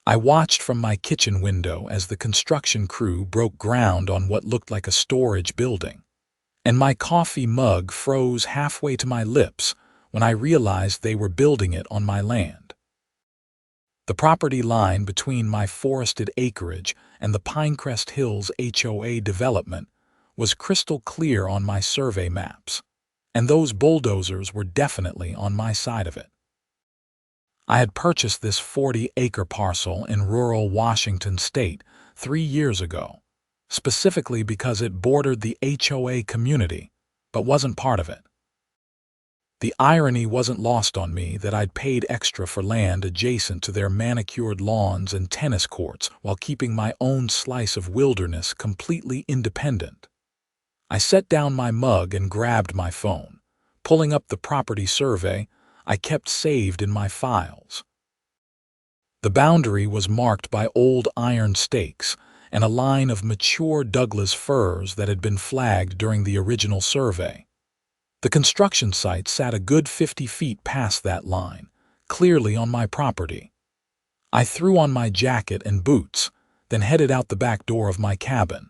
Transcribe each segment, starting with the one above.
I watched from my kitchen window as the construction crew broke ground on what looked like a storage building, and my coffee mug froze halfway to my lips when I realized they were building it on my land. The property line between my forested acreage and the Pinecrest Hills HOA development was crystal clear on my survey maps, and those bulldozers were definitely on my side of it. I had purchased this 40-acre parcel in rural Washington state 3 years ago, specifically because it bordered the HOA community, but wasn't part of it. The irony wasn't lost on me that I'd paid extra for land adjacent to their manicured lawns and tennis courts while keeping my own slice of wilderness completely independent. I set down my mug and grabbed my phone, pulling up the property survey I kept saved in my files. The boundary was marked by old iron stakes and a line of mature Douglas firs that had been flagged during the original survey. The construction site sat a good 50 feet past that line, clearly on my property. I threw on my jacket and boots, then headed out the back door of my cabin.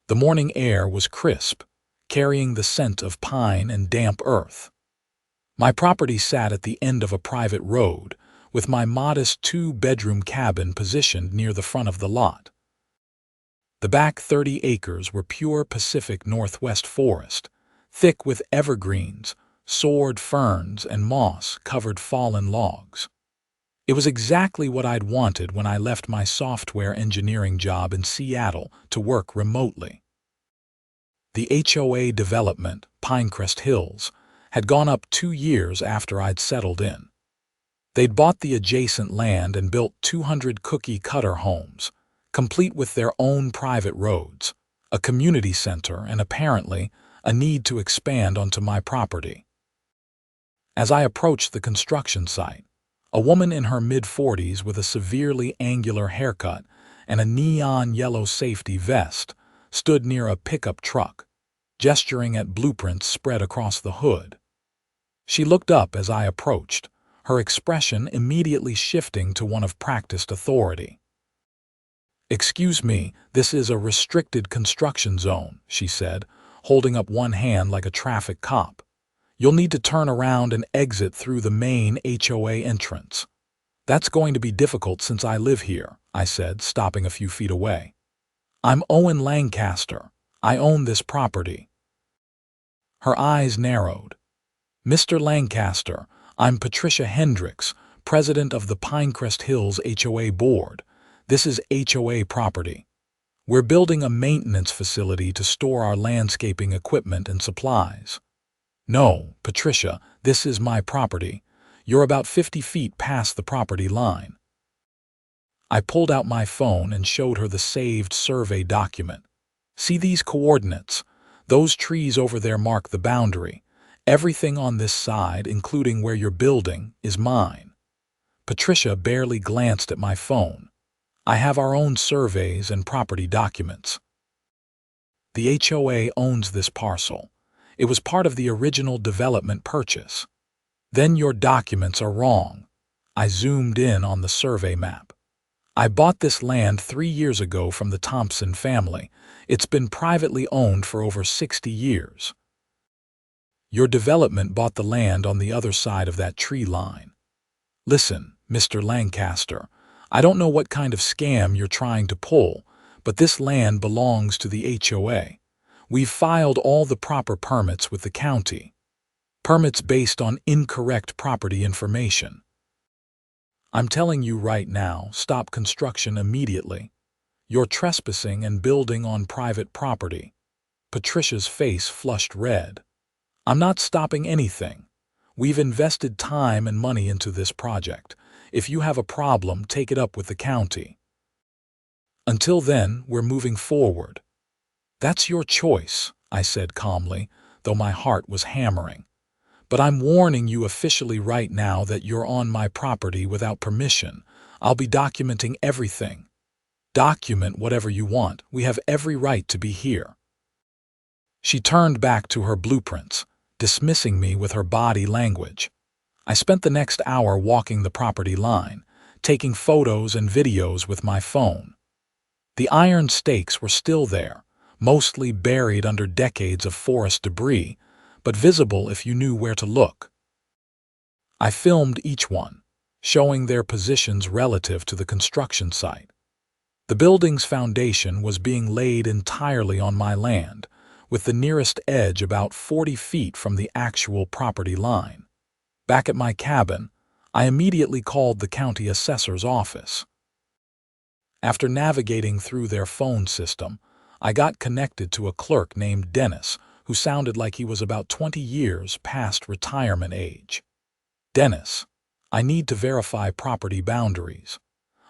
The morning air was crisp, carrying the scent of pine and damp earth. My property sat at the end of a private road, with my modest 2-bedroom cabin positioned near the front of the lot. The back 30 acres were pure Pacific Northwest forest, thick with evergreens, sword ferns, and moss-covered fallen logs. It was exactly what I'd wanted when I left my software engineering job in Seattle to work remotely. The HOA development, Pinecrest Hills, had gone up 2 years after I'd settled in. They'd bought the adjacent land and built 200 cookie-cutter homes, complete with their own private roads, a community center, and apparently a need to expand onto my property. As I approached the construction site, a woman in her mid-40s with a severely angular haircut and a neon yellow safety vest stood near a pickup truck, gesturing at blueprints spread across the hood. She looked up as I approached, her expression immediately shifting to one of practiced authority. "Excuse me, this is a restricted construction zone," she said, holding up one hand like a traffic cop. "You'll need to turn around and exit through the main HOA entrance." "That's going to be difficult since I live here," I said, stopping a few feet away. "I'm Owen Lancaster. I own this property." Her eyes narrowed. "Mr. Lancaster, I'm Patricia Hendricks, president of the Pinecrest Hills HOA board. This is HOA property. We're building a maintenance facility to store our landscaping equipment and supplies." "No, Patricia, this is my property. You're about 50 feet past the property line." I pulled out my phone and showed her the saved survey document. "See these coordinates? Those trees over there mark the boundary. Everything on this side, including where you're building, is mine." Patricia barely glanced at my phone. "I have our own surveys and property documents." "The HOA owns this parcel. It was part of the original development purchase." "Then your documents are wrong." I zoomed in on the survey map. "I bought this land 3 years ago from the Thompson family. It's been privately owned for over 60 years. Your development bought the land on the other side of that tree line." "Listen, Mr. Lancaster, I don't know what kind of scam you're trying to pull, but this land belongs to the HOA. We've filed all the proper permits with the county. Permits based on incorrect property information. I'm telling you right now, stop construction immediately. You're trespassing and building on private property." Patricia's face flushed red. "I'm not stopping anything. We've invested time and money into this project. If you have a problem, take it up with the county. Until then, we're moving forward." "That's your choice," I said calmly, though my heart was hammering. "But I'm warning you officially right now that you're on my property without permission. I'll be documenting everything." "Document whatever you want. We have every right to be here." She turned back to her blueprints, dismissing me with her body language. I spent the next hour walking the property line, taking photos and videos with my phone. The iron stakes were still there, mostly buried under decades of forest debris, but visible if you knew where to look. I filmed each one, showing their positions relative to the construction site. The building's foundation was being laid entirely on my land, with the nearest edge about 40 feet from the actual property line. Back at my cabin, I immediately called the county assessor's office. After navigating through their phone system, I got connected to a clerk named Dennis, who sounded like he was about 20 years past retirement age. Dennis, I need to verify property boundaries.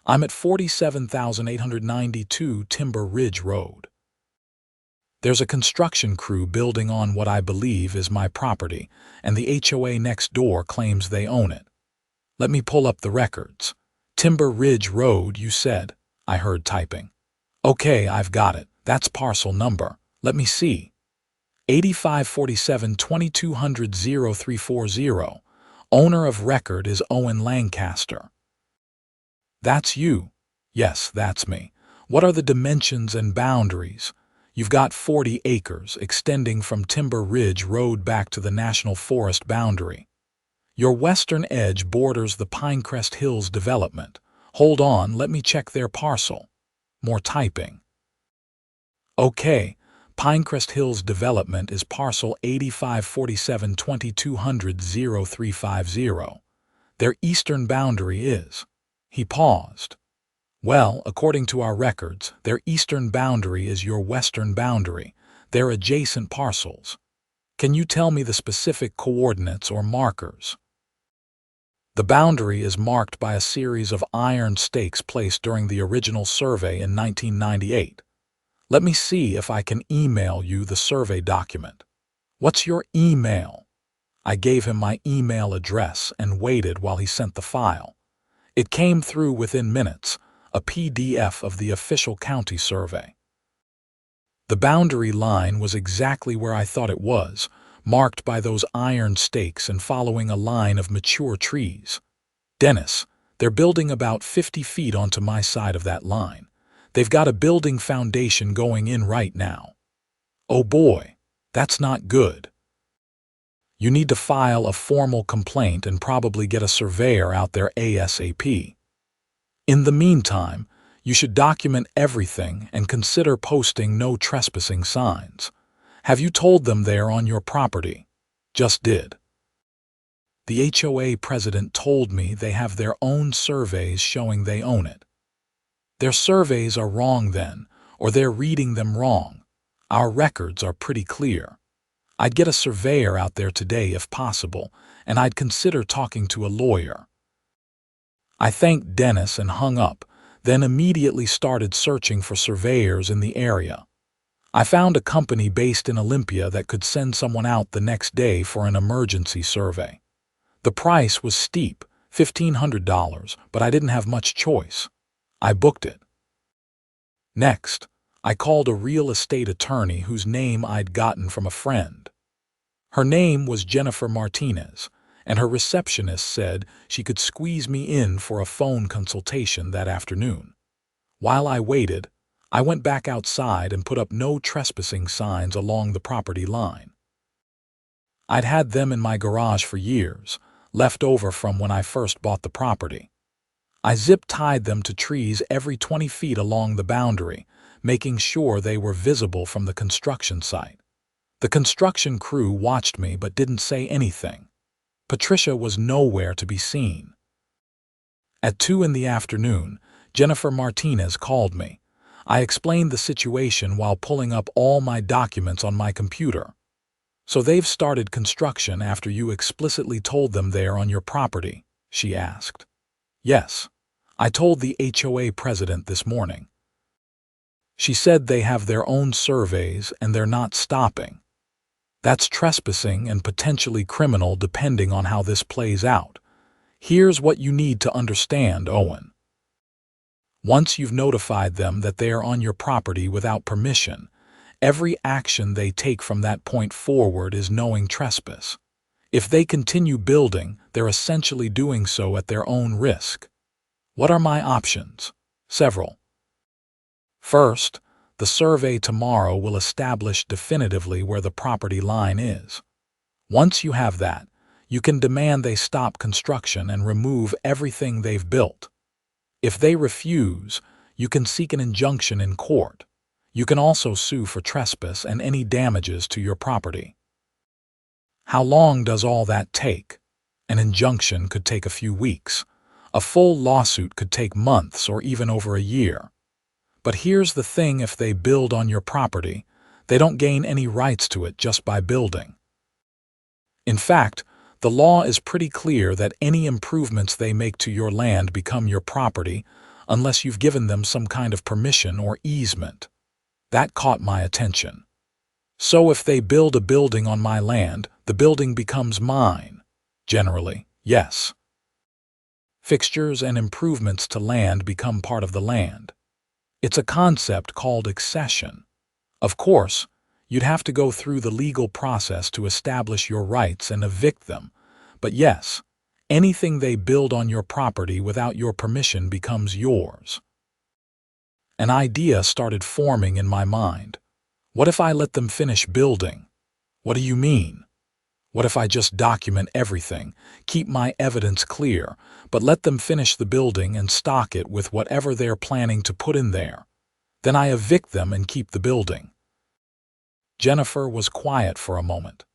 I'm at 47,892 Timber Ridge Road. There's a construction crew building on what I believe is my property, and the HOA next door claims they own it. Let me pull up the records. Timber Ridge Road, you said, I heard typing. Okay, I've got it. That's parcel number. Let me see. 8547-2200-0340. Owner of record is Owen Lancaster. That's you. Yes, that's me. What are the dimensions and boundaries? You've got 40 acres extending from Timber Ridge Road back to the National Forest boundary. Your western edge borders the Pinecrest Hills development. Hold on, let me check their parcel. More typing. Okay, Pinecrest Hills development is parcel 8547-2200-0350. Their eastern boundary is. He paused. Well, according to our records, their eastern boundary is your western boundary. They're adjacent parcels. Can you tell me the specific coordinates or markers? The boundary is marked by a series of iron stakes placed during the original survey in 1998. Let me see if I can email you the survey document. What's your email? I gave him my email address and waited while he sent the file. It came through within minutes, a PDF of the official county survey. The boundary line was exactly where I thought it was, marked by those iron stakes and following a line of mature trees. Dennis, they're building about 50 feet onto my side of that line. They've got a building foundation going in right now. Oh boy, that's not good. You need to file a formal complaint and probably get a surveyor out there ASAP. In the meantime, you should document everything and consider posting no trespassing signs. Have you told them they're on your property? Just did. The HOA president told me they have their own surveys showing they own it. Their surveys are wrong then, or they're reading them wrong. Our records are pretty clear. I'd get a surveyor out there today if possible, and I'd consider talking to a lawyer. I thanked Dennis and hung up, then immediately started searching for surveyors in the area. I found a company based in Olympia that could send someone out the next day for an emergency survey. The price was steep, $1,500, but I didn't have much choice. I booked it. Next, I called a real estate attorney whose name I'd gotten from a friend. Her name was Jennifer Martinez, and her receptionist said she could squeeze me in for a phone consultation that afternoon. While I waited, I went back outside and put up no trespassing signs along the property line. I'd had them in my garage for years, left over from when I first bought the property. I zip-tied them to trees every 20 feet along the boundary, making sure they were visible from the construction site. The construction crew watched me but didn't say anything. Patricia was nowhere to be seen. At 2 in the afternoon, Jennifer Martinez called me. I explained the situation while pulling up all my documents on my computer. So they've started construction after you explicitly told them they're on your property, she asked. Yes, I told the HOA president this morning. She said they have their own surveys and they're not stopping. That's trespassing and potentially criminal depending on how this plays out. Here's what you need to understand, Owen. Once you've notified them that they are on your property without permission, every action they take from that point forward is knowing trespass. If they continue building, they're essentially doing so at their own risk. What are my options? Several. First, the survey tomorrow will establish definitively where the property line is. Once you have that, you can demand they stop construction and remove everything they've built. If they refuse, you can seek an injunction in court. You can also sue for trespass and any damages to your property. How long does all that take? An injunction could take a few weeks. A full lawsuit could take months or even over a year. But here's the thing: if they build on your property, they don't gain any rights to it just by building. In fact, the law is pretty clear that any improvements they make to your land become your property unless you've given them some kind of permission or easement. That caught my attention. So if they build a building on my land, the building becomes mine. Generally, yes. Fixtures and improvements to land become part of the land. It's a concept called accession. Of course, you'd have to go through the legal process to establish your rights and evict them. But yes, anything they build on your property without your permission becomes yours. An idea started forming in my mind. What if I let them finish building? What do you mean? What if I just document everything, keep my evidence clear, but let them finish the building and stock it with whatever they're planning to put in there? Then I evict them and keep the building. Jennifer was quiet for a moment.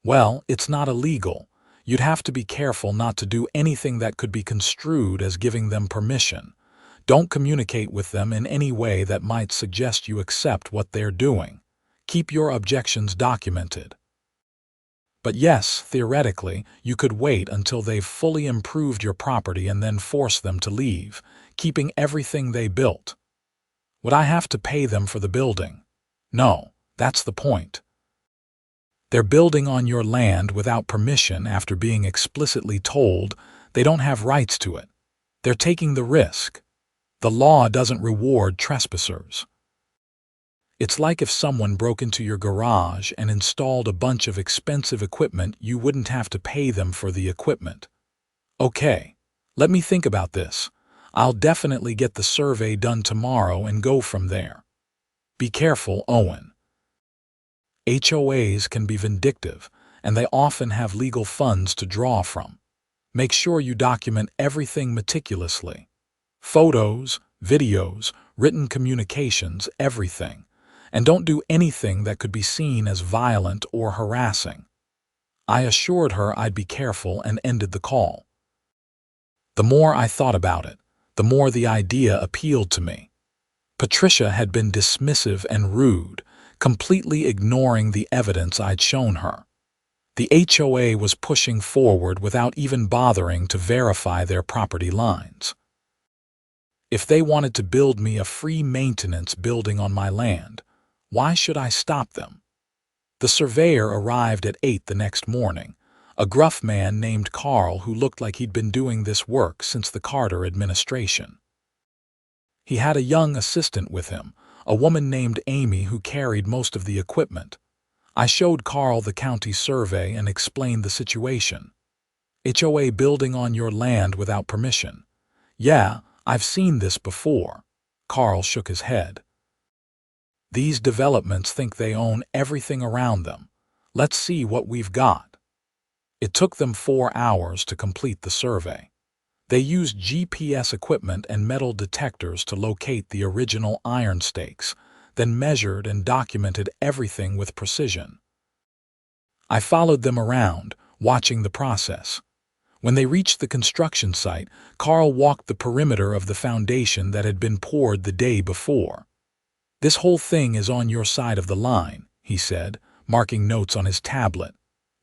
Well, it's not illegal. You'd have to be careful not to do anything that could be construed as giving them permission. Don't communicate with them in any way that might suggest you accept what they're doing. Keep your objections documented. But yes, theoretically, you could wait until they've fully improved your property and then force them to leave, keeping everything they built. Would I have to pay them for the building? No, that's the point. They're building on your land without permission after being explicitly told they don't have rights to it. They're taking the risk. The law doesn't reward trespassers. It's like if someone broke into your garage and installed a bunch of expensive equipment, you wouldn't have to pay them for the equipment. Okay, let me think about this. I'll definitely get the survey done tomorrow and go from there. Be careful, Owen. HOAs can be vindictive, and they often have legal funds to draw from. Make sure you document everything meticulously. Photos, videos, written communications, everything. And don't do anything that could be seen as violent or harassing. I assured her I'd be careful and ended the call. The more I thought about it, the more the idea appealed to me. Patricia had been dismissive and rude, completely ignoring the evidence I'd shown her. The HOA was pushing forward without even bothering to verify their property lines. If they wanted to build me a free maintenance building on my land, why should I stop them? The surveyor arrived at 8 the next morning, a gruff man named Carl who looked like he'd been doing this work since the Carter administration. He had a young assistant with him, a woman named Amy who carried most of the equipment. I showed Carl the county survey and explained the situation. HOA building on your land without permission. Yeah, I've seen this before. Carl shook his head. These developments think they own everything around them. Let's see what we've got. It took them 4 hours to complete the survey. They used GPS equipment and metal detectors to locate the original iron stakes, then measured and documented everything with precision. I followed them around, watching the process. When they reached the construction site, Carl walked the perimeter of the foundation that had been poured the day before. "This whole thing is on your side of the line," he said, marking notes on his tablet.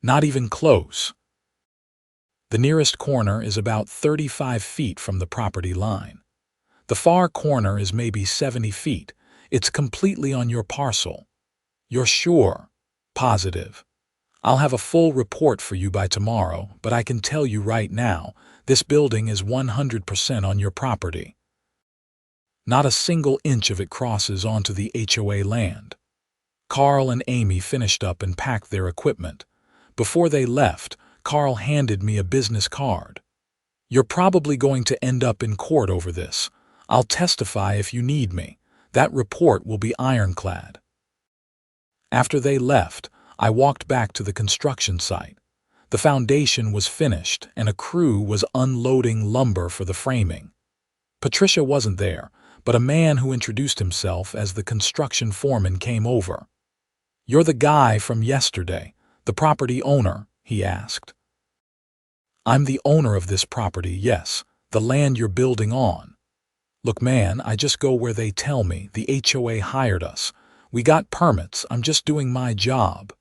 "Not even close. The nearest corner is about 35 feet from the property line. The far corner is maybe 70 feet. It's completely on your parcel." "You're sure?" "Positive. I'll have a full report for you by tomorrow, but I can tell you right now, this building is 100% on your property. Not a single inch of it crosses onto the HOA land." Carl and Amy finished up and packed their equipment. Before they left, Carl handed me a business card. You're probably going to end up in court over this. I'll testify if you need me. That report will be ironclad." After they left, I walked back to the construction site. The foundation was finished, and a crew was unloading lumber for the framing. Patricia wasn't there, but a man who introduced himself as the construction foreman came over. "You're the guy from yesterday, the property owner?" he asked. "I'm the owner of this property, yes, the land you're building on." "Look, man, I just go where they tell me. The HOA hired us. We got permits. I'm just doing my job."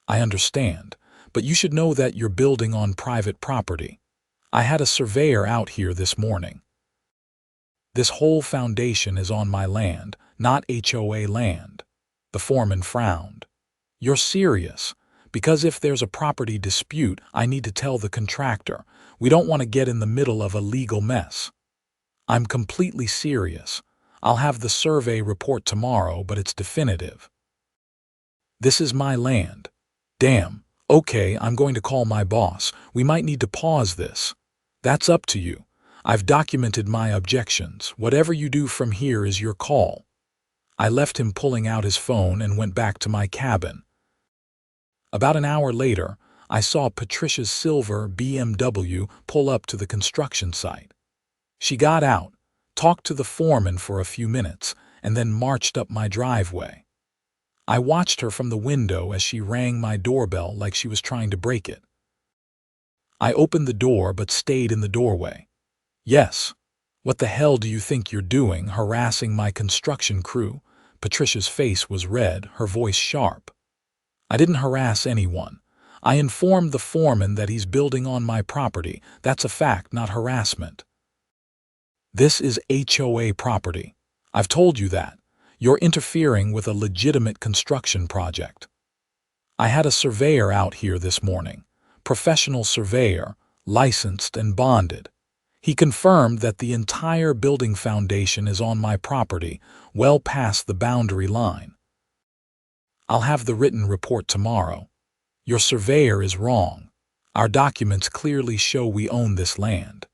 "I understand, but you should know that you're building on private property. I had a surveyor out here this morning. This whole foundation is on my land, not HOA land." The foreman frowned. "You're serious? Because if there's a property dispute, I need to tell the contractor. We don't want to get in the middle of a legal mess." "I'm completely serious. I'll have the survey report tomorrow, but it's definitive." "This is my land." "Damn. Okay, I'm going to call my boss. We might need to pause this." "That's up to you. I've documented my objections. Whatever you do from here is your call." I left him pulling out his phone and went back to my cabin. About an hour later, I saw Patricia's silver BMW pull up to the construction site. She got out, talked to the foreman for a few minutes, and then marched up my driveway. I watched her from the window as she rang my doorbell like she was trying to break it. I opened the door but stayed in the doorway. "Yes. What the hell do you think you're doing, harassing my construction crew?" Patricia's face was red, her voice sharp. "I didn't harass anyone. I informed the foreman that he's building on my property. That's a fact, not harassment." "This is HOA property. I've told you that. You're interfering with a legitimate construction project." "I had a surveyor out here this morning. Professional surveyor, licensed and bonded. He confirmed that the entire building foundation is on my property, well past the boundary line." "I'll have the written report tomorrow." "Your surveyor is wrong. Our documents clearly show we own this land."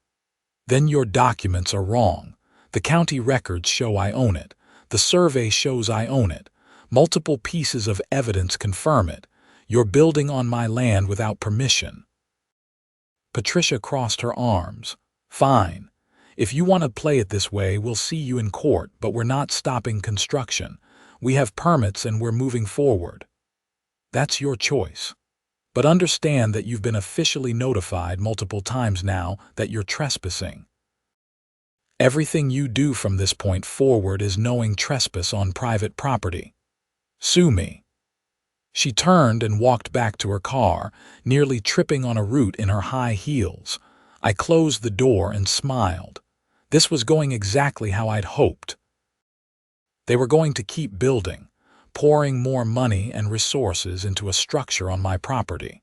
"Then your documents are wrong. The county records show I own it. The survey shows I own it. Multiple pieces of evidence confirm it. You're building on my land without permission." Patricia crossed her arms. "Fine. If you want to play it this way, we'll see you in court, but we're not stopping construction. We have permits and we're moving forward." "That's your choice. But understand that you've been officially notified multiple times now that you're trespassing. Everything you do from this point forward is knowing trespass on private property. Sue me." She turned and walked back to her car, nearly tripping on a root in her high heels. I closed the door and smiled. This was going exactly how I'd hoped. They were going to keep building, pouring more money and resources into a structure on my property.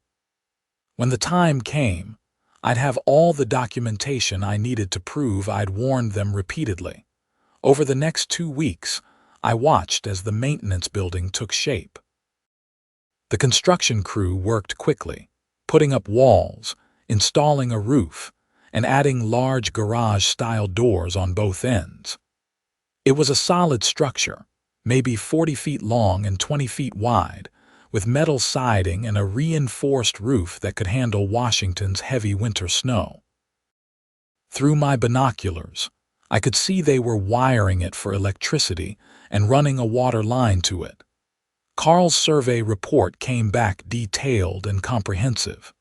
When the time came, I'd have all the documentation I needed to prove I'd warned them repeatedly. Over the next 2 weeks, I watched as the maintenance building took shape. The construction crew worked quickly, putting up walls, installing a roof, and adding large garage-style doors on both ends. It was a solid structure, maybe 40 feet long and 20 feet wide, with metal siding and a reinforced roof that could handle Washington's heavy winter snow. Through my binoculars, I could see they were wiring it for electricity and running a water line to it. Carl's survey report came back detailed and comprehensive.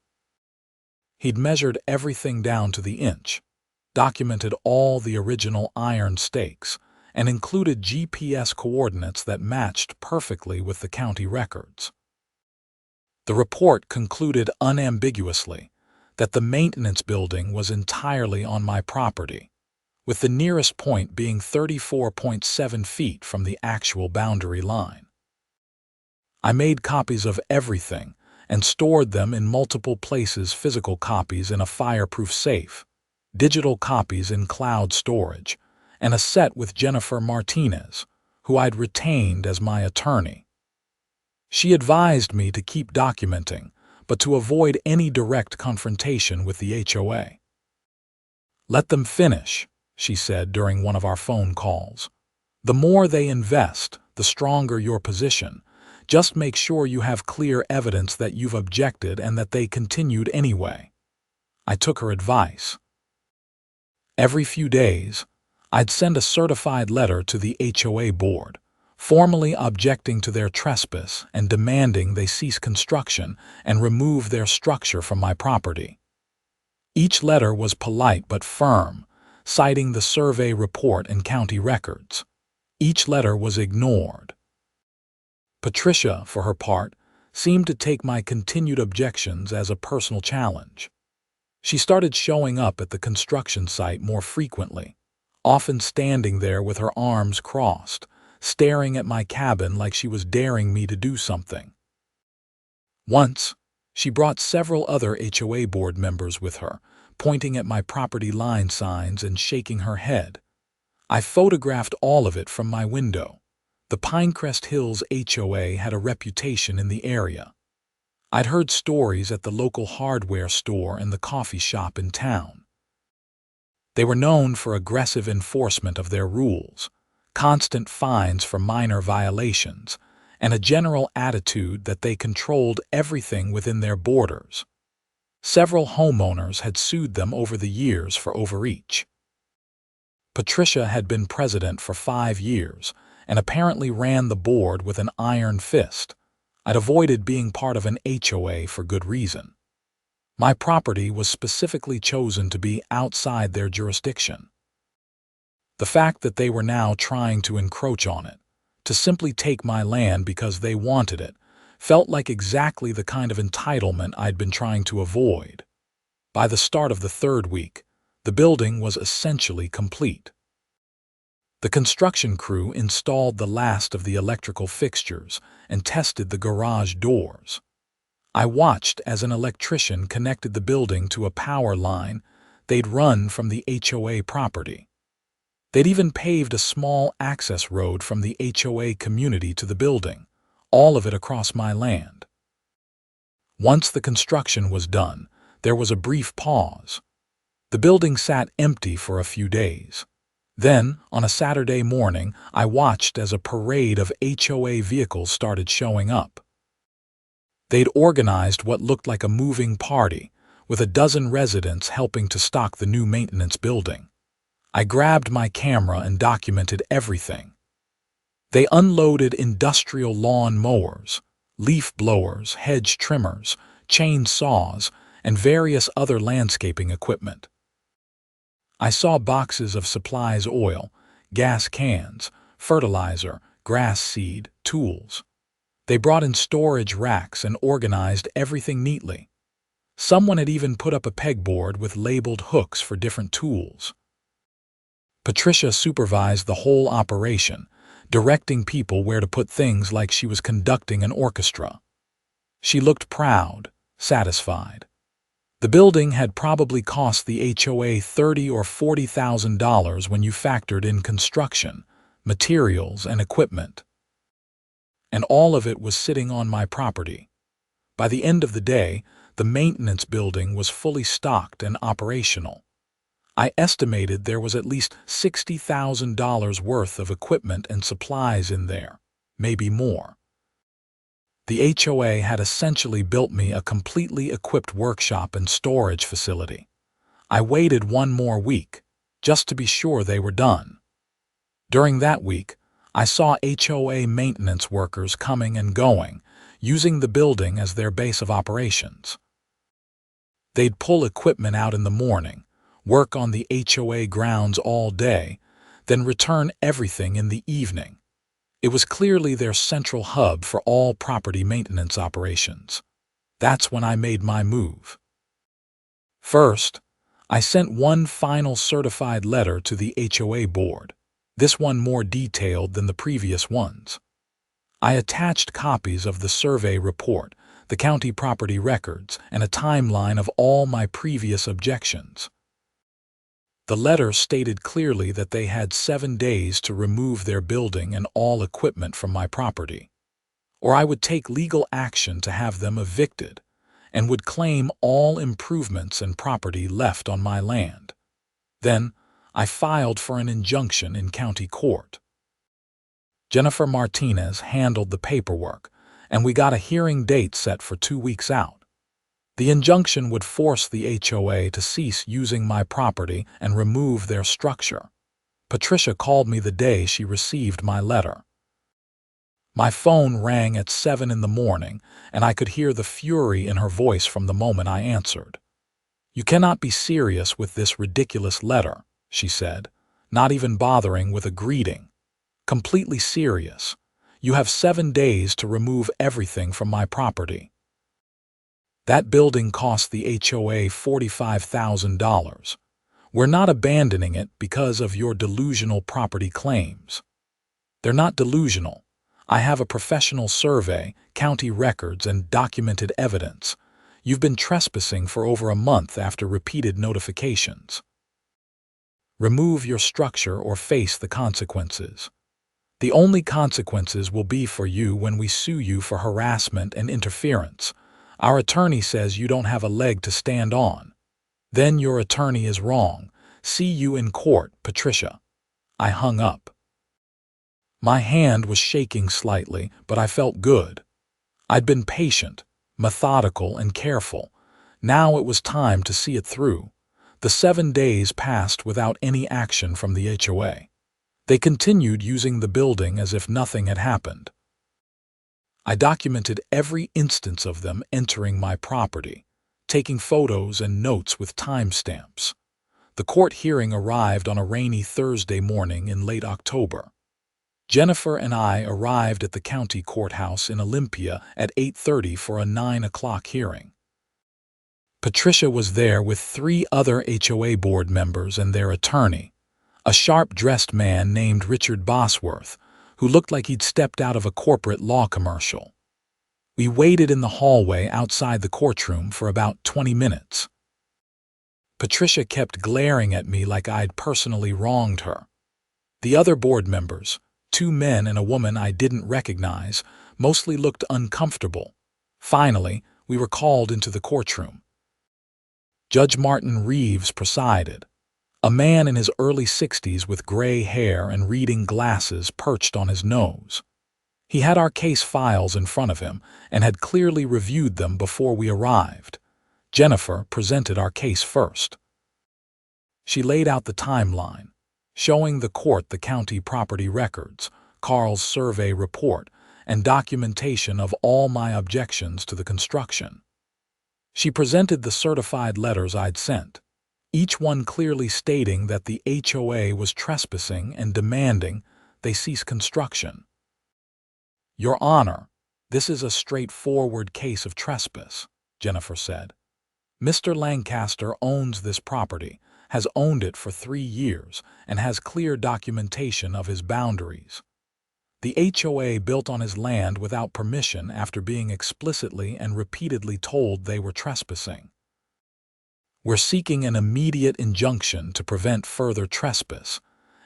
He'd measured everything down to the inch, documented all the original iron stakes, and included GPS coordinates that matched perfectly with the county records. The report concluded unambiguously that the maintenance building was entirely on my property, with the nearest point being 34.7 feet from the actual boundary line. I made copies of everything and stored them in multiple places: physical copies in a fireproof safe, digital copies in cloud storage, and a set with Jennifer Martinez, who I'd retained as my attorney. She advised me to keep documenting, but to avoid any direct confrontation with the HOA. "Let them finish," she said during one of our phone calls. "The more they invest, the stronger your position. Just make sure you have clear evidence that you've objected and that they continued anyway." I took her advice. Every few days, I'd send a certified letter to the HOA board, formally objecting to their trespass and demanding they cease construction and remove their structure from my property. Each letter was polite but firm, citing the survey report and county records. Each letter was ignored. Patricia, for her part, seemed to take my continued objections as a personal challenge. She started showing up at the construction site more frequently, often standing there with her arms crossed, staring at my cabin like she was daring me to do something. Once, she brought several other HOA board members with her, pointing at my property line signs and shaking her head. I photographed all of it from my window. The Pinecrest Hills HOA had a reputation in the area. I'd heard stories at the local hardware store and the coffee shop in town. They were known for aggressive enforcement of their rules, constant fines for minor violations, and a general attitude that they controlled everything within their borders. Several homeowners had sued them over the years for overreach. Patricia had been president for 5 years and apparently ran the board with an iron fist. I'd avoided being part of an HOA for good reason. My property was specifically chosen to be outside their jurisdiction. The fact that they were now trying to encroach on it, to simply take my land because they wanted it, felt like exactly the kind of entitlement I'd been trying to avoid. By the start of the 3rd week, the building was essentially complete. The construction crew installed the last of the electrical fixtures and tested the garage doors. I watched as an electrician connected the building to a power line they'd run from the HOA property. They'd even paved a small access road from the HOA community to the building, all of it across my land. Once the construction was done, there was a brief pause. The building sat empty for a few days. Then, on a Saturday morning, I watched as a parade of HOA vehicles started showing up. They'd organized what looked like a moving party, with a dozen residents helping to stock the new maintenance building. I grabbed my camera and documented everything. They unloaded industrial lawn mowers, leaf blowers, hedge trimmers, chainsaws, and various other landscaping equipment. I saw boxes of supplies, oil, gas cans, fertilizer, grass seed, tools. They brought in storage racks and organized everything neatly. Someone had even put up a pegboard with labeled hooks for different tools. Patricia supervised the whole operation, directing people where to put things like she was conducting an orchestra. She looked proud, satisfied. The building had probably cost the HOA $30,000 or $40,000 when you factored in construction, materials, and equipment. And all of it was sitting on my property. By the end of the day, the maintenance building was fully stocked and operational. I estimated there was at least $60,000 worth of equipment and supplies in there, maybe more. The HOA had essentially built me a completely equipped workshop and storage facility. I waited 1 more week, just to be sure they were done. During that week, I saw HOA maintenance workers coming and going, using the building as their base of operations. They'd pull equipment out in the morning, work on the HOA grounds all day, then return everything in the evening. It was clearly their central hub for all property maintenance operations. That's when I made my move. First, I sent one final certified letter to the HOA board, this one more detailed than the previous ones. I attached copies of the survey report, the county property records, and a timeline of all my previous objections. The letter stated clearly that they had 7 days to remove their building and all equipment from my property, or I would take legal action to have them evicted and would claim all improvements and property left on my land. Then, I filed for an injunction in county court. Jennifer Martinez handled the paperwork, and we got a hearing date set for 2 weeks out. The injunction would force the HOA to cease using my property and remove their structure. Patricia called me the day she received my letter. My phone rang at 7 in the morning, and I could hear the fury in her voice from the moment I answered. "You cannot be serious with this ridiculous letter," she said, not even bothering with a greeting. "Completely serious. You have 7 days to remove everything from my property." That building cost the HOA $45,000. "We're not abandoning it because of your delusional property claims." "They're not delusional. I have a professional survey, county records, and documented evidence. You've been trespassing for over a month after repeated notifications. Remove your structure or face the consequences. The only consequences will be for you when we sue you for harassment and interference. Our attorney says you don't have a leg to stand on." "Then your attorney is wrong. See you in court, Patricia." I hung up. My hand was shaking slightly, but I felt good. I'd been patient, methodical, and careful. Now it was time to see it through. The 7 days passed without any action from the HOA. They continued using the building as if nothing had happened. I documented every instance of them entering my property, taking photos and notes with timestamps. The court hearing arrived on a rainy Thursday morning in late October. Jennifer and I arrived at the county courthouse in Olympia at 8:30 for a 9 o'clock hearing. Patricia was there with 3 other HOA board members and their attorney, a sharp-dressed man named Richard Bosworth, who looked like he'd stepped out of a corporate law commercial. We waited in the hallway outside the courtroom for about 20 minutes. Patricia kept glaring at me like I'd personally wronged her. The other board members, 2 men and a woman I didn't recognize, mostly looked uncomfortable. Finally, we were called into the courtroom. Judge Martin Reeves presided, a man in his early 60s with gray hair and reading glasses perched on his nose. He had our case files in front of him and had clearly reviewed them before we arrived. Jennifer presented our case first. She laid out the timeline, showing the court the county property records, Carl's survey report, and documentation of all my objections to the construction. She presented the certified letters I'd sent, each one clearly stating that the HOA was trespassing and demanding they cease construction. "Your Honor, this is a straightforward case of trespass," Jennifer said. "Mr. Lancaster owns this property, has owned it for 3 years, and has clear documentation of his boundaries. The HOA built on his land without permission after being explicitly and repeatedly told they were trespassing. We're seeking an immediate injunction to prevent further trespass,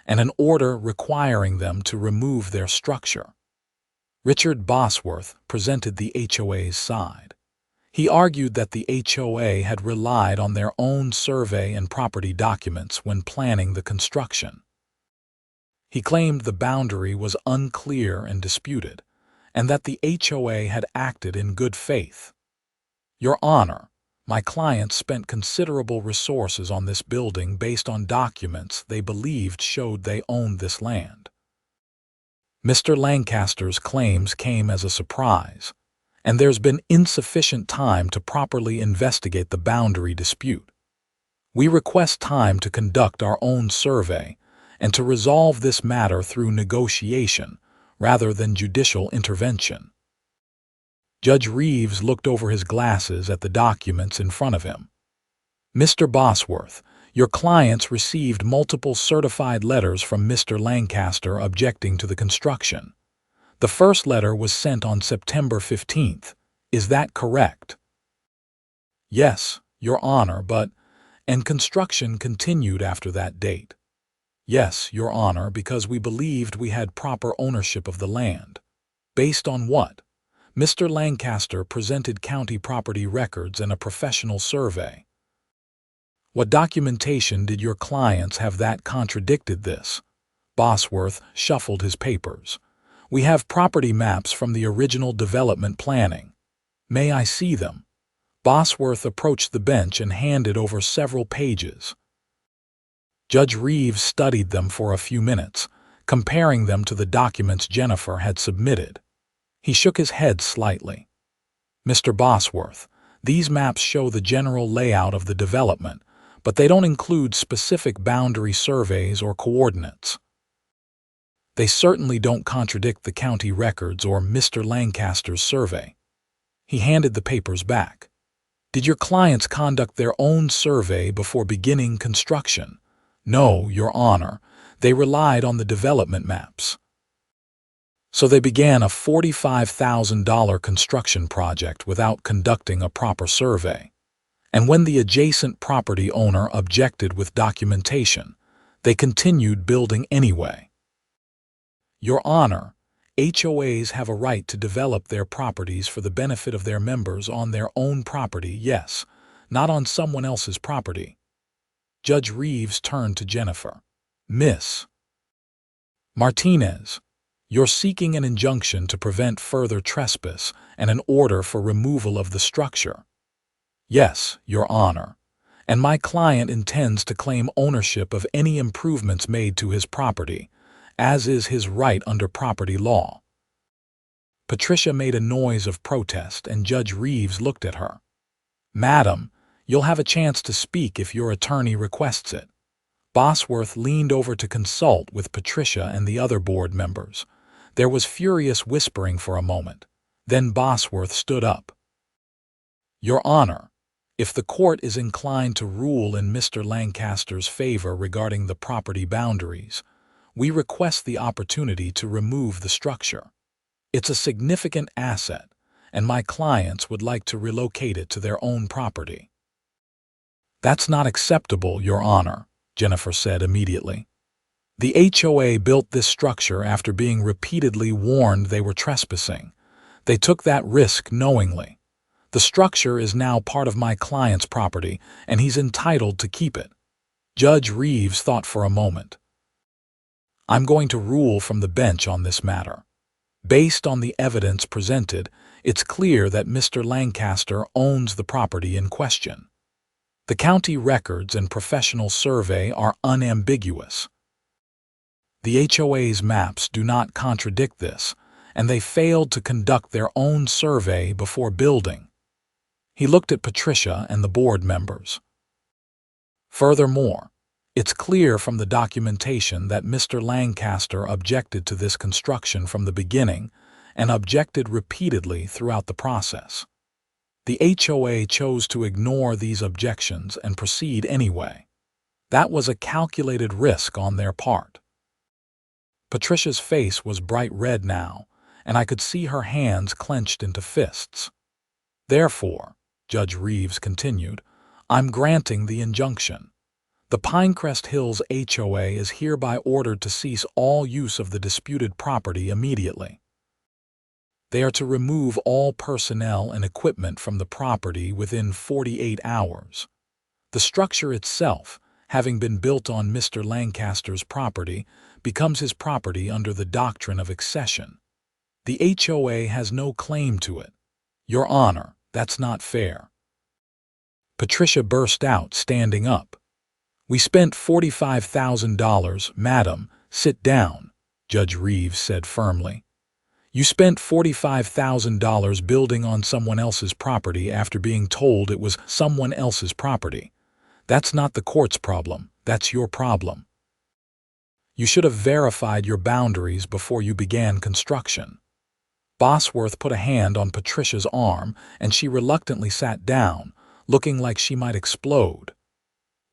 and an order requiring them to remove their structure." Richard Bosworth presented the HOA's side. He argued that the HOA had relied on their own survey and property documents when planning the construction. He claimed the boundary was unclear and disputed, and that the HOA had acted in good faith. "Your Honor, my clients spent considerable resources on this building based on documents they believed showed they owned this land. Mr. Lancaster's claims came as a surprise, and there's been insufficient time to properly investigate the boundary dispute. We request time to conduct our own survey and to resolve this matter through negotiation rather than judicial intervention." Judge Reeves looked over his glasses at the documents in front of him. "Mr. Bosworth, your clients received multiple certified letters from Mr. Lancaster objecting to the construction. The first letter was sent on September 15th. Is that correct?" "Yes, Your Honor, and construction continued after that date." "Yes, Your Honor, because we believed we had proper ownership of the land." "Based on what?" "Mr. Lancaster presented county property records and a professional survey." What documentation did your clients have that contradicted this? Bosworth shuffled his papers. We have property maps from the original development planning. May I see them? Bosworth approached the bench and handed over several pages. Judge Reeves studied them for a few minutes, comparing them to the documents Jennifer had submitted. He shook his head slightly. Mr. Bosworth, these maps show the general layout of the development, but they don't include specific boundary surveys or coordinates. They certainly don't contradict the county records or Mr. Lancaster's survey. He handed the papers back. Did your clients conduct their own survey before beginning construction? No, Your Honor. They relied on the development maps. So they began a $45,000 construction project without conducting a proper survey. And when the adjacent property owner objected with documentation, they continued building anyway. Your Honor, HOAs have a right to develop their properties for the benefit of their members on their own property, yes, not on someone else's property. Judge Reeves turned to Jennifer. Miss Martinez, you're seeking an injunction to prevent further trespass and an order for removal of the structure. Yes, Your Honor, and my client intends to claim ownership of any improvements made to his property, as is his right under property law. Patricia made a noise of protest, and Judge Reeves looked at her. Madam, you'll have a chance to speak if your attorney requests it. Bosworth leaned over to consult with Patricia and the other board members. There was furious whispering for a moment. Then Bosworth stood up. Your Honor, if the court is inclined to rule in Mr. Lancaster's favor regarding the property boundaries, we request the opportunity to remove the structure. It's a significant asset, and my clients would like to relocate it to their own property. That's not acceptable, Your Honor, Jennifer said immediately. The HOA built this structure after being repeatedly warned they were trespassing. They took that risk knowingly. The structure is now part of my client's property, and he's entitled to keep it. Judge Reeves thought for a moment. I'm going to rule from the bench on this matter. Based on the evidence presented, it's clear that Mr. Lancaster owns the property in question. The county records and professional survey are unambiguous. The HOA's maps do not contradict this, and they failed to conduct their own survey before building. He looked at Patricia and the board members. Furthermore, it's clear from the documentation that Mr. Lancaster objected to this construction from the beginning and objected repeatedly throughout the process. The HOA chose to ignore these objections and proceed anyway. That was a calculated risk on their part. Patricia's face was bright red now, and I could see her hands clenched into fists. Therefore, Judge Reeves continued, I'm granting the injunction. The Pinecrest Hills HOA is hereby ordered to cease all use of the disputed property immediately. They are to remove all personnel and equipment from the property within 48 hours. The structure itself, having been built on Mr. Lancaster's property, becomes his property under the doctrine of accession. The HOA has no claim to it. Your Honor, that's not fair. Patricia burst out, standing up. We spent $45,000, madam. Sit down, Judge Reeves said firmly. You spent $45,000 building on someone else's property after being told it was someone else's property. That's not the court's problem, that's your problem. You should have verified your boundaries before you began construction. Bosworth put a hand on Patricia's arm, and she reluctantly sat down, looking like she might explode.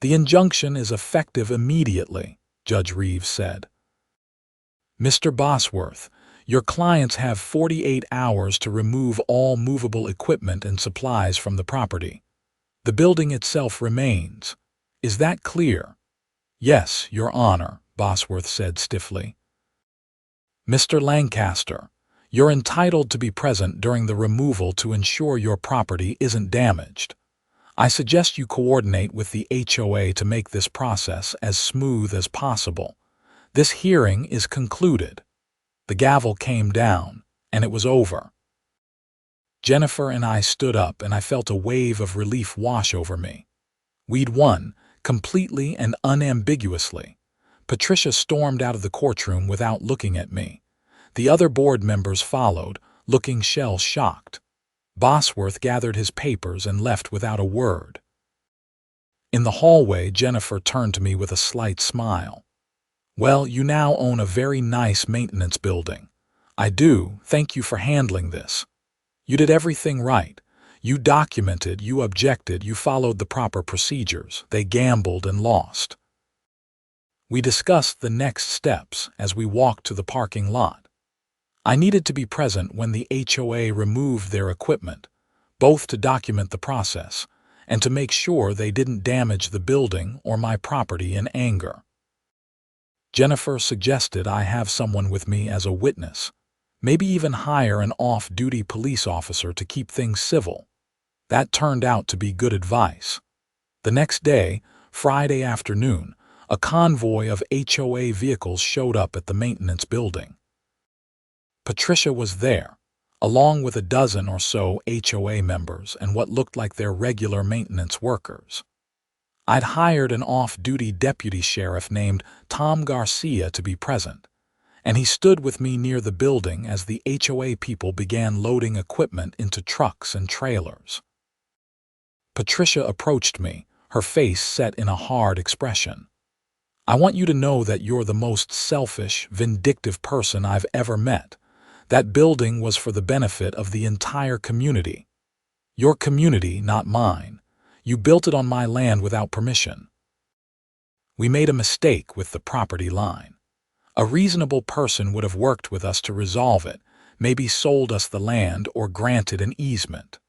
The injunction is effective immediately, Judge Reeves said. Mr. Bosworth, your clients have 48 hours to remove all movable equipment and supplies from the property. The building itself remains. Is that clear? Yes, Your Honor, Bosworth said stiffly. Mr. Lancaster, you're entitled to be present during the removal to ensure your property isn't damaged. I suggest you coordinate with the HOA to make this process as smooth as possible. This hearing is concluded." The gavel came down, and it was over. Jennifer and I stood up, and I felt a wave of relief wash over me. We'd won, completely and unambiguously. Patricia stormed out of the courtroom without looking at me. The other board members followed, looking shell-shocked. Bosworth gathered his papers and left without a word. In the hallway, Jennifer turned to me with a slight smile. "Well, you now own a very nice maintenance building." "I do. Thank you for handling this. You did everything right. You documented, you objected, you followed the proper procedures. They gambled and lost." We discussed the next steps as we walked to the parking lot. I needed to be present when the HOA removed their equipment, both to document the process and to make sure they didn't damage the building or my property in anger. Jennifer suggested I have someone with me as a witness, maybe even hire an off-duty police officer to keep things civil. That turned out to be good advice. The next day, Friday afternoon, a convoy of HOA vehicles showed up at the maintenance building. Patricia was there, along with a dozen or so HOA members and what looked like their regular maintenance workers. I'd hired an off-duty deputy sheriff named Tom Garcia to be present, and he stood with me near the building as the HOA people began loading equipment into trucks and trailers. Patricia approached me, her face set in a hard expression. "I want you to know that you're the most selfish, vindictive person I've ever met. That building was for the benefit of the entire community. Your community, not mine. You built it on my land without permission. We made a mistake with the property line. A reasonable person would have worked with us to resolve it, maybe sold us the land or granted an easement.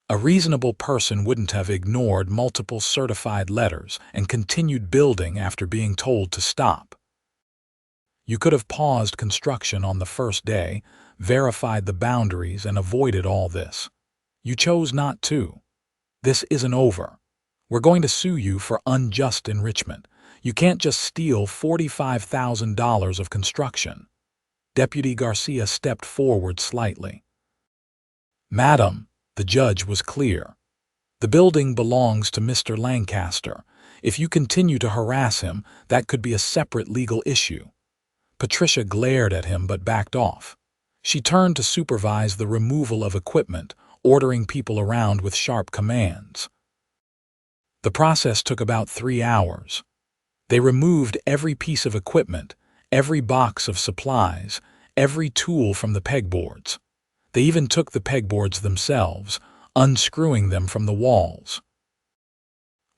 A reasonable person wouldn't have ignored multiple certified letters and continued building after being told to stop. You could have paused construction on the first day, verified the boundaries, and avoided all this. You chose not to. This isn't over. We're going to sue you for unjust enrichment. You can't just steal $45,000 of construction." Deputy Garcia stepped forward slightly. "Madam," the judge was clear. "The building belongs to Mr. Lancaster. If you continue to harass him, that could be a separate legal issue." Patricia glared at him but backed off. She turned to supervise the removal of equipment, ordering people around with sharp commands. The process took about 3 hours. They removed every piece of equipment, every box of supplies, every tool from the pegboards. They even took the pegboards themselves, unscrewing them from the walls.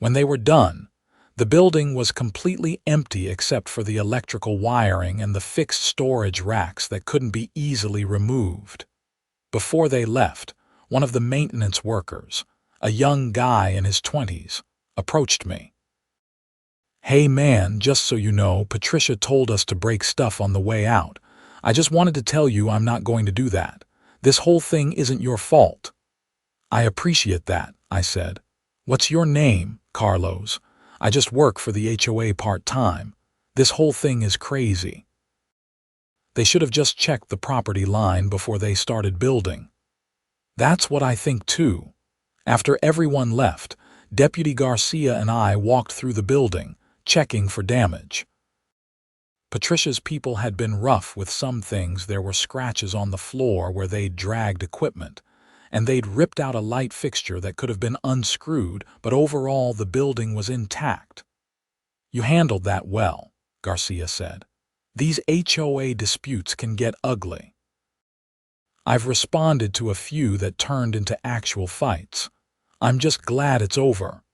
When they were done, the building was completely empty except for the electrical wiring and the fixed storage racks that couldn't be easily removed. Before they left, one of the maintenance workers, a young guy in his 20s, approached me. "Hey man, just so you know, Patricia told us to break stuff on the way out. I just wanted to tell you I'm not going to do that. This whole thing isn't your fault." "I appreciate that," I said. "What's your name, Carlos? I just work for the HOA part-time. This whole thing is crazy." They should have just checked the property line before they started building. That's what I think too. After everyone left, Deputy Garcia and I walked through the building, checking for damage. Patricia's people had been rough with some things. There were scratches on the floor where they'd dragged equipment, and they'd ripped out a light fixture that could have been unscrewed, but overall the building was intact. "You handled that well," Garcia said. "These HOA disputes can get ugly. I've responded to a few that turned into actual fights. I'm just glad it's over."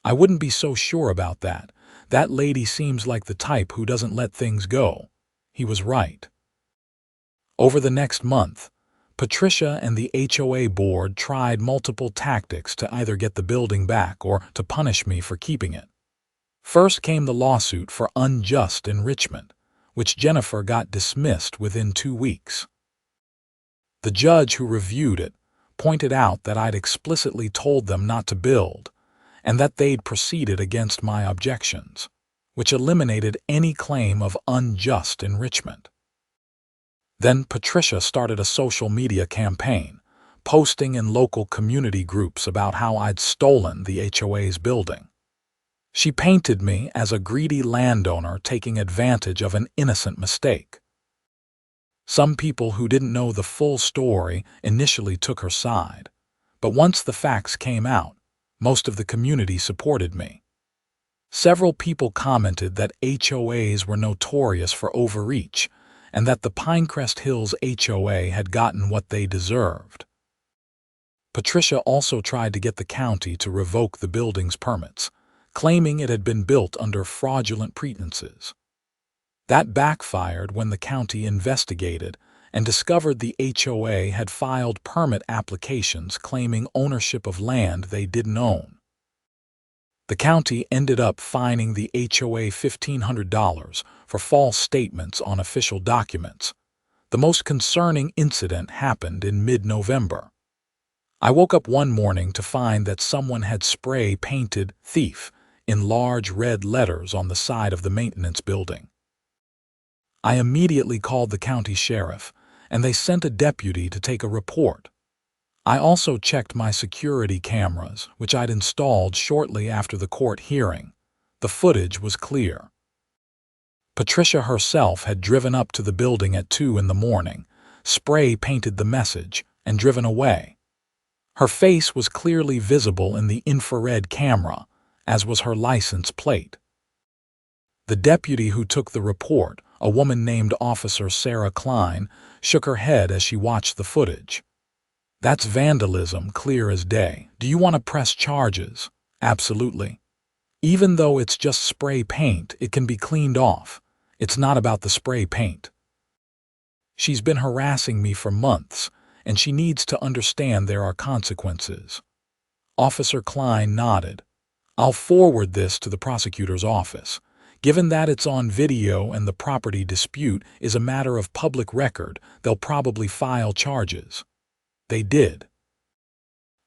"I wouldn't be so sure about that. That lady seems like the type who doesn't let things go." He was right. Over the next month, Patricia and the HOA board tried multiple tactics to either get the building back or to punish me for keeping it. First came the lawsuit for unjust enrichment, which Jennifer got dismissed within 2 weeks. The judge who reviewed it pointed out that I'd explicitly told them not to build, and that they'd proceeded against my objections, which eliminated any claim of unjust enrichment. Then Patricia started a social media campaign, posting in local community groups about how I'd stolen the HOA's building. She painted me as a greedy landowner taking advantage of an innocent mistake. Some people who didn't know the full story initially took her side, but once the facts came out, most of the community supported me. Several people commented that HOAs were notorious for overreach and that the Pinecrest Hills HOA had gotten what they deserved. Patricia also tried to get the county to revoke the building's permits, claiming it had been built under fraudulent pretenses. That backfired when the county investigated and discovered the HOA had filed permit applications claiming ownership of land they didn't own. The county ended up fining the HOA $1,500 for false statements on official documents. The most concerning incident happened in mid-November. I woke up one morning to find that someone had spray-painted "thief" in large red letters on the side of the maintenance building. I immediately called the county sheriff, and they sent a deputy to take a report. I also checked my security cameras, which I'd installed shortly after the court hearing. The footage was clear. Patricia herself had driven up to the building at 2 in the morning, spray-painted the message, and driven away. Her face was clearly visible in the infrared camera, as was her license plate. The deputy who took the report, a woman named Officer Sarah Klein, shook her head as she watched the footage. "That's vandalism, clear as day. Do you want to press charges?" "Absolutely. Even though it's just spray paint, it can be cleaned off. It's not about the spray paint. She's been harassing me for months, and she needs to understand there are consequences." Officer Klein nodded. "I'll forward this to the prosecutor's office. Given that it's on video and the property dispute is a matter of public record, they'll probably file charges." They did.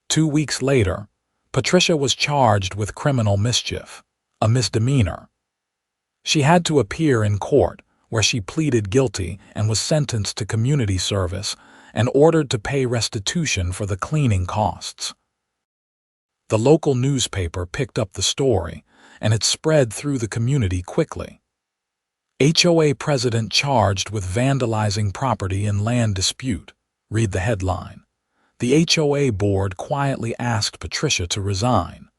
2 weeks later, Patricia was charged with criminal mischief, a misdemeanor. She had to appear in court, where she pleaded guilty and was sentenced to community service and ordered to pay restitution for the cleaning costs. The local newspaper picked up the story, and it spread through the community quickly. HOA president charged with vandalizing property in land dispute. Read the headline. The HOA board quietly asked Patricia to resign.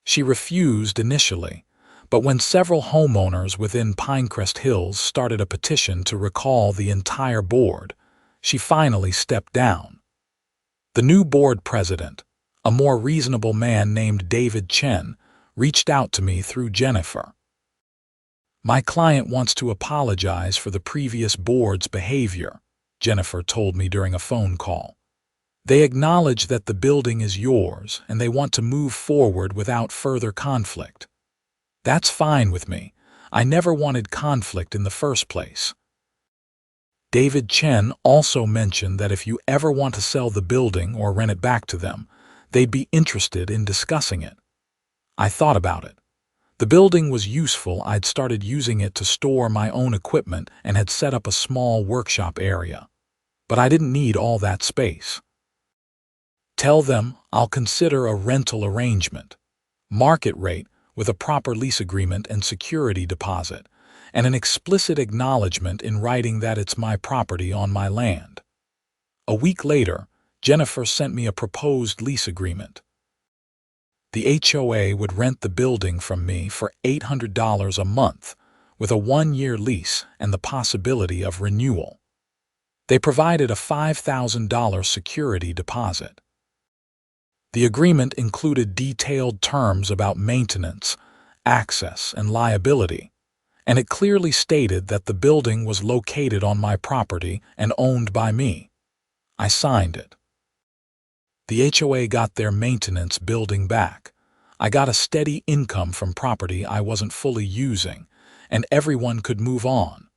She refused initially, but when several homeowners within Pinecrest Hills started a petition to recall the entire board, she finally stepped down. The new board president, a more reasonable man named David Chen, reached out to me through Jennifer. "My client wants to apologize for the previous board's behavior," Jennifer told me during a phone call. "They acknowledge that the building is yours and they want to move forward without further conflict." That's fine with me. I never wanted conflict in the first place. David Chen also mentioned that if you ever want to sell the building or rent it back to them, they'd be interested in discussing it. I thought about it. The building was useful. I'd started using it to store my own equipment and had set up a small workshop area. But I didn't need all that space. "Tell them I'll consider a rental arrangement. Market rate with a proper lease agreement and security deposit, and an explicit acknowledgement in writing that it's my property on my land." A week later, Jennifer sent me a proposed lease agreement. The HOA would rent the building from me for $800 a month, with a 1-year lease and the possibility of renewal. They provided a $5,000 security deposit. The agreement included detailed terms about maintenance, access, and liability, and it clearly stated that the building was located on my property and owned by me. I signed it. The HOA got their maintenance building back. I got a steady income from property I wasn't fully using, and everyone could move on.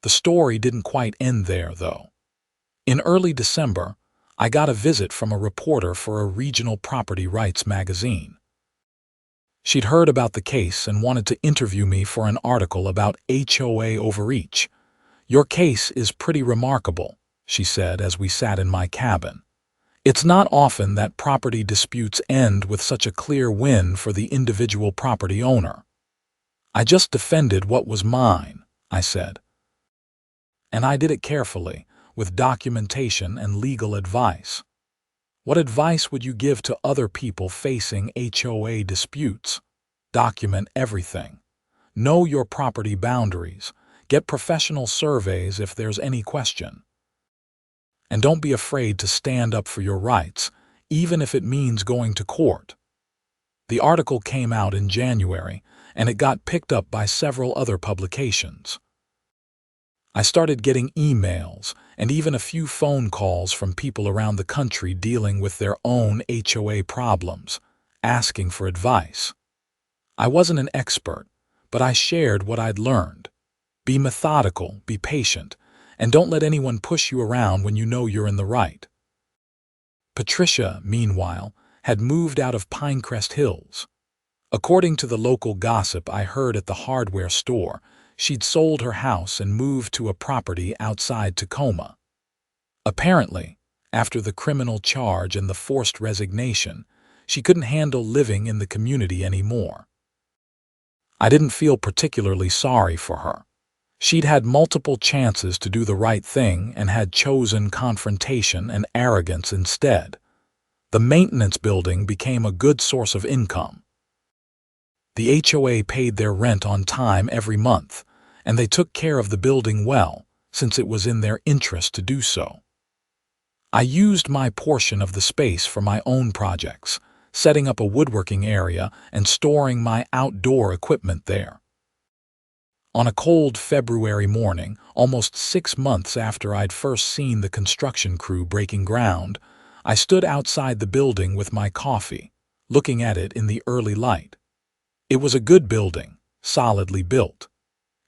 The story didn't quite end there, though. In early December, I got a visit from a reporter for a regional property rights magazine. She'd heard about the case and wanted to interview me for an article about HOA overreach. "Your case is pretty remarkable," she said as we sat in my cabin. "It's not often that property disputes end with such a clear win for the individual property owner." "I just defended what was mine," I said. "And I did it carefully, with documentation and legal advice." "What advice would you give to other people facing HOA disputes?" "Document everything. Know your property boundaries. Get professional surveys if there's any question. And don't be afraid to stand up for your rights, even if it means going to court." The article came out in January, and it got picked up by several other publications. I started getting emails and even a few phone calls from people around the country dealing with their own HOA problems, asking for advice. I wasn't an expert, but I shared what I'd learned. Be methodical, be patient, and don't let anyone push you around when you know you're in the right. Patricia, meanwhile, had moved out of Pinecrest Hills. According to the local gossip I heard at the hardware store, she'd sold her house and moved to a property outside Tacoma. Apparently, after the criminal charge and the forced resignation, she couldn't handle living in the community anymore. I didn't feel particularly sorry for her. She'd had multiple chances to do the right thing and had chosen confrontation and arrogance instead. The maintenance building became a good source of income. The HOA paid their rent on time every month, and they took care of the building well, since it was in their interest to do so. I used my portion of the space for my own projects, setting up a woodworking area and storing my outdoor equipment there. On a cold February morning, almost 6 months after I'd first seen the construction crew breaking ground, I stood outside the building with my coffee, looking at it in the early light. It was a good building, solidly built.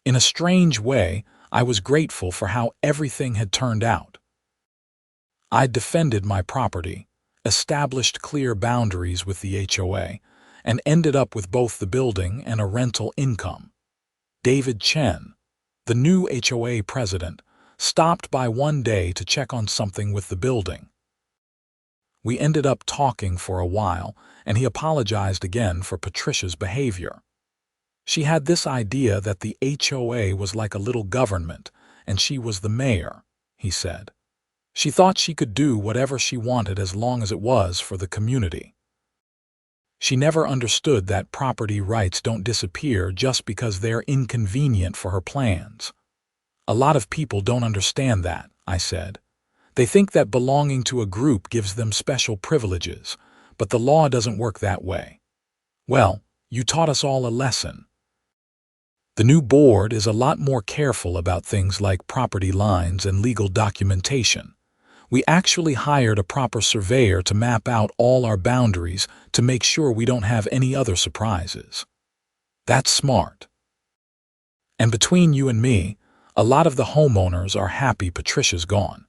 In a strange way, I was grateful for how everything had turned out. I'd defended my property, established clear boundaries with the HOA, and ended up with both the building and a rental income. David Chen, the new HOA president, stopped by one day to check on something with the building. We ended up talking for a while, and he apologized again for Patricia's behavior. She had this idea that the HOA was like a little government, and she was the mayor, he said. She thought she could do whatever she wanted as long as it was for the community. She never understood that property rights don't disappear just because they're inconvenient for her plans. "A lot of people don't understand that," I said. "They think that belonging to a group gives them special privileges, but the law doesn't work that way." "Well, you taught us all a lesson." The new board is a lot more careful about things like property lines and legal documentation. We actually hired a proper surveyor to map out all our boundaries to make sure we don't have any other surprises. That's smart. And between you and me, a lot of the homeowners are happy Patricia's gone.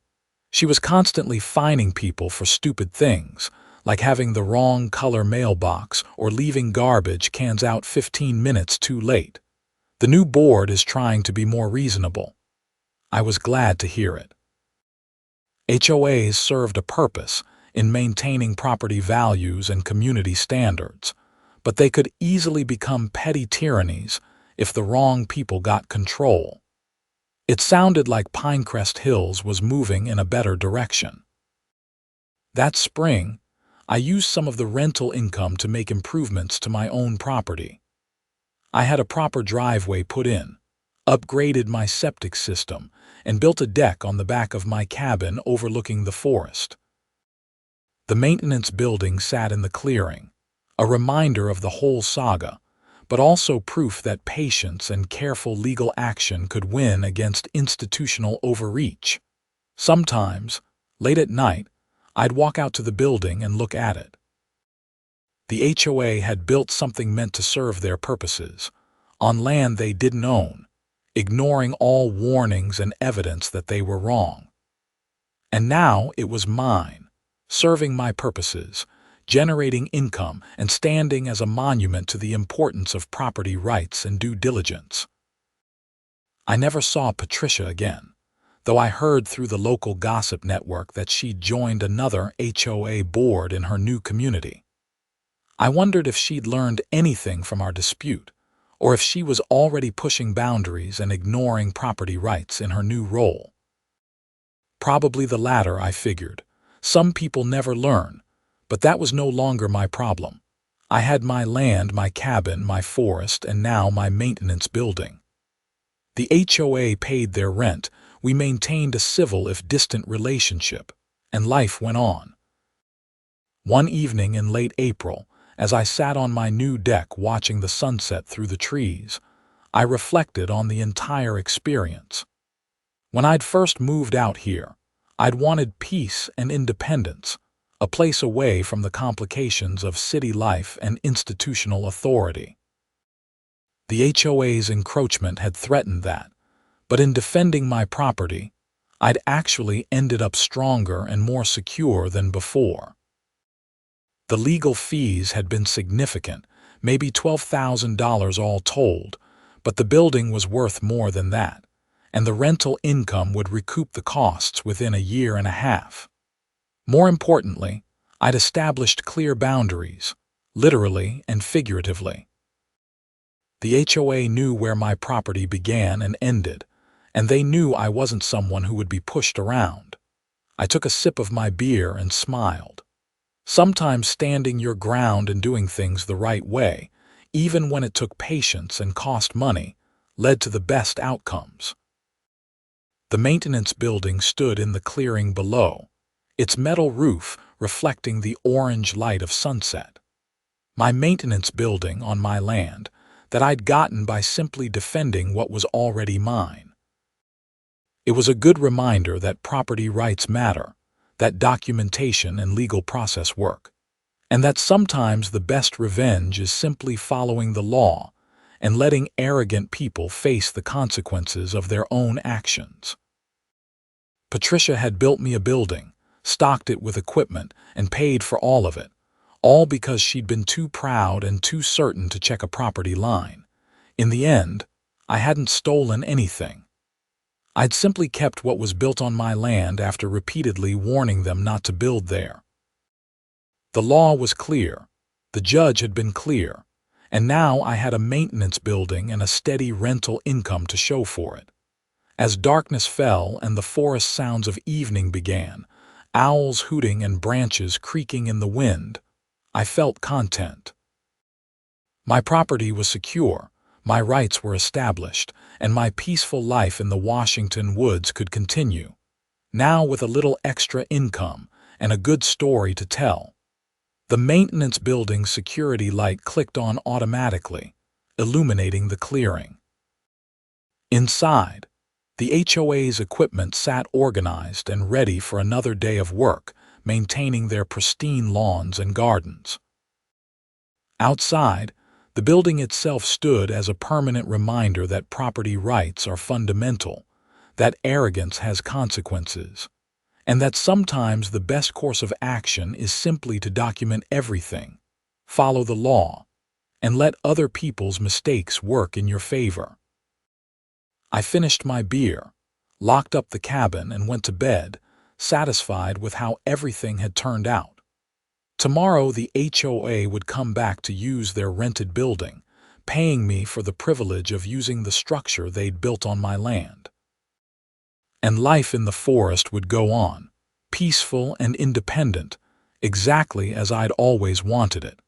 She was constantly fining people for stupid things, like having the wrong color mailbox or leaving garbage cans out 15 minutes too late. The new board is trying to be more reasonable. I was glad to hear it. HOAs served a purpose in maintaining property values and community standards, but they could easily become petty tyrannies if the wrong people got control. It sounded like Pinecrest Hills was moving in a better direction. That spring, I used some of the rental income to make improvements to my own property. I had a proper driveway put in, upgraded my septic system, and built a deck on the back of my cabin overlooking the forest. The maintenance building sat in the clearing, a reminder of the whole saga, but also proof that patience and careful legal action could win against institutional overreach. Sometimes, late at night, I'd walk out to the building and look at it. The HOA had built something meant to serve their purposes, on land they didn't own, ignoring all warnings and evidence that they were wrong. And now it was mine, serving my purposes, generating income, and standing as a monument to the importance of property rights and due diligence. I never saw Patricia again, though I heard through the local gossip network that she'd joined another HOA board in her new community. I wondered if she'd learned anything from our dispute, or if she was already pushing boundaries and ignoring property rights in her new role. Probably the latter, I figured. Some people never learn, but that was no longer my problem. I had my land, my cabin, my forest, and now my maintenance building. The HOA paid their rent, we maintained a civil if distant relationship, and life went on. One evening in late April, as I sat on my new deck watching the sunset through the trees, I reflected on the entire experience. When I'd first moved out here, I'd wanted peace and independence, a place away from the complications of city life and institutional authority. The HOA's encroachment had threatened that, but in defending my property, I'd actually ended up stronger and more secure than before. The legal fees had been significant, maybe $12,000 all told, but the building was worth more than that, and the rental income would recoup the costs within a year and a half. More importantly, I'd established clear boundaries, literally and figuratively. The HOA knew where my property began and ended, and they knew I wasn't someone who would be pushed around. I took a sip of my beer and smiled. Sometimes standing your ground and doing things the right way, even when it took patience and cost money, led to the best outcomes. The maintenance building stood in the clearing below, its metal roof reflecting the orange light of sunset. My maintenance building on my land that I'd gotten by simply defending what was already mine. It was a good reminder that property rights matter, that documentation and legal process work, and that sometimes the best revenge is simply following the law and letting arrogant people face the consequences of their own actions. Patricia had built me a building, stocked it with equipment, and paid for all of it, all because she'd been too proud and too certain to check a property line. In the end, I hadn't stolen anything. I'd simply kept what was built on my land after repeatedly warning them not to build there. The law was clear, the judge had been clear, and now I had a maintenance building and a steady rental income to show for it. As darkness fell and the forest sounds of evening began, owls hooting and branches creaking in the wind, I felt content. My property was secure, my rights were established, and my peaceful life in the Washington woods could continue, now with a little extra income and a good story to tell. The maintenance building's security light clicked on automatically, illuminating the clearing. Inside, the HOA's equipment sat organized and ready for another day of work, maintaining their pristine lawns and gardens. Outside, the building itself stood as a permanent reminder that property rights are fundamental, that arrogance has consequences, and that sometimes the best course of action is simply to document everything, follow the law, and let other people's mistakes work in your favor. I finished my beer, locked up the cabin, and went to bed, satisfied with how everything had turned out. Tomorrow the HOA would come back to use their rented building, paying me for the privilege of using the structure they'd built on my land. And life in the forest would go on, peaceful and independent, exactly as I'd always wanted it.